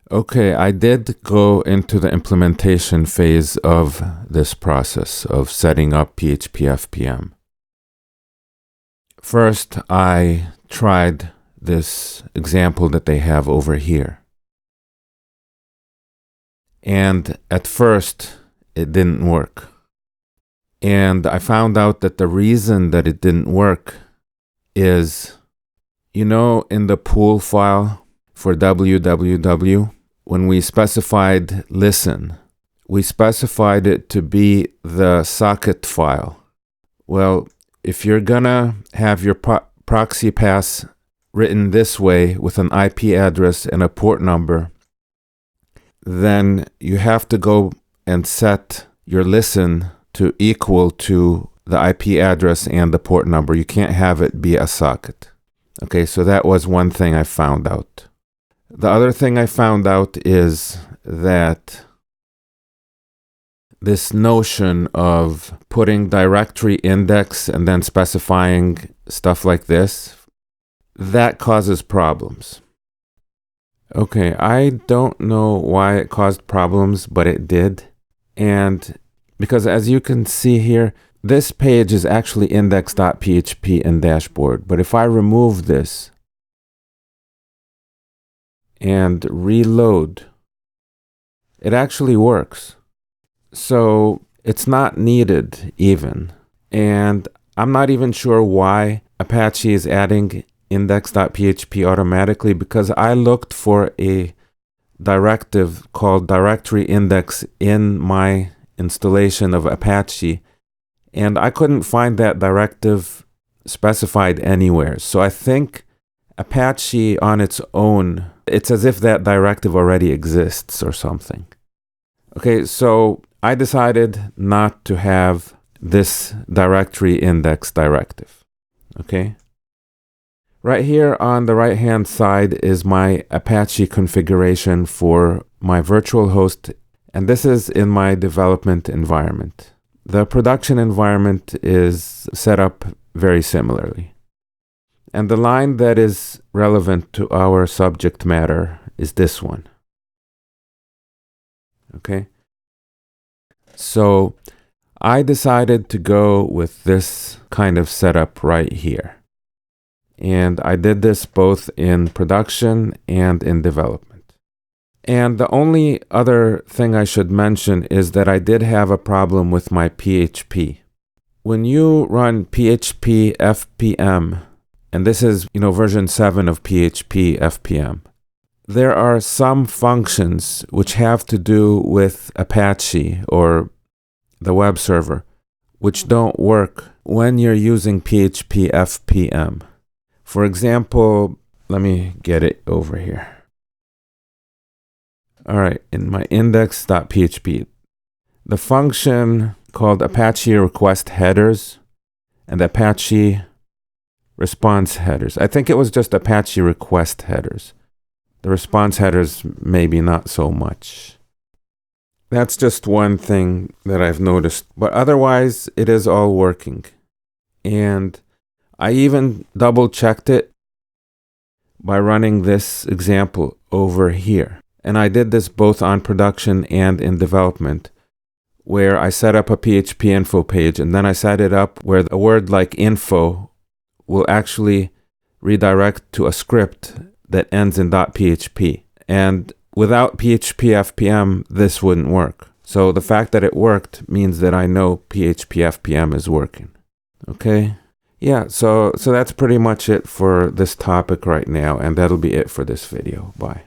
Okay, I did go into the implementation phase of this process of setting up PHP-FPM. First, I tried this example that they have over here. And at first, it didn't work. And I found out that the reason that it didn't work is, in the pool file for www, when we specified listen, we specified it to be the socket file. Well, if you're gonna have your proxy pass written this way with an IP address and a port number, then you have to go and set your listen to equal to the IP address and the port number. You can't have it be a socket. Okay, so that was one thing I found out. The other thing I found out is that this notion of putting directory index and then specifying stuff like this, that causes problems. Okay, I don't know why it caused problems, but it did. And because as you can see here, this page is actually index.php in dashboard. But if I remove this and reload, it actually works. So it's not needed even. And I'm not even sure why Apache is adding index.php automatically, because I looked for a directive called directory index in my installation of Apache, and I couldn't find that directive specified anywhere. So I think Apache on its own, it's as if that directive already exists or something. Okay, so I decided not to have this directory index directive. Okay. Right here on the right hand side is my Apache configuration for my virtual host, and this is in my development environment. The production environment is set up very similarly. And the line that is relevant to our subject matter is this one. Okay? So I decided to go with this kind of setup right here. And I did this both in production and in development. And the only other thing I should mention is that I did have a problem with my PHP. When you run PHP-FPM, and this is, version 7 of PHP-FPM, there are some functions which have to do with Apache or the web server, which don't work when you're using PHP-FPM. For example, let me get it over here. All right, in my index.php, the function called Apache request headers and Apache response headers. I think it was just Apache request headers. The response headers, maybe not so much. That's just one thing that I've noticed, but otherwise it is all working. And I even double checked it by running this example over here. And I did this both on production and in development, where I set up a PHP info page, and then I set it up where a word like info will actually redirect to a script that ends in .php. And without PHP-FPM, this wouldn't work. So the fact that it worked means that I know PHP-FPM is working. Okay? Yeah, so that's pretty much it for this topic right now, and that'll be it for this video. Bye.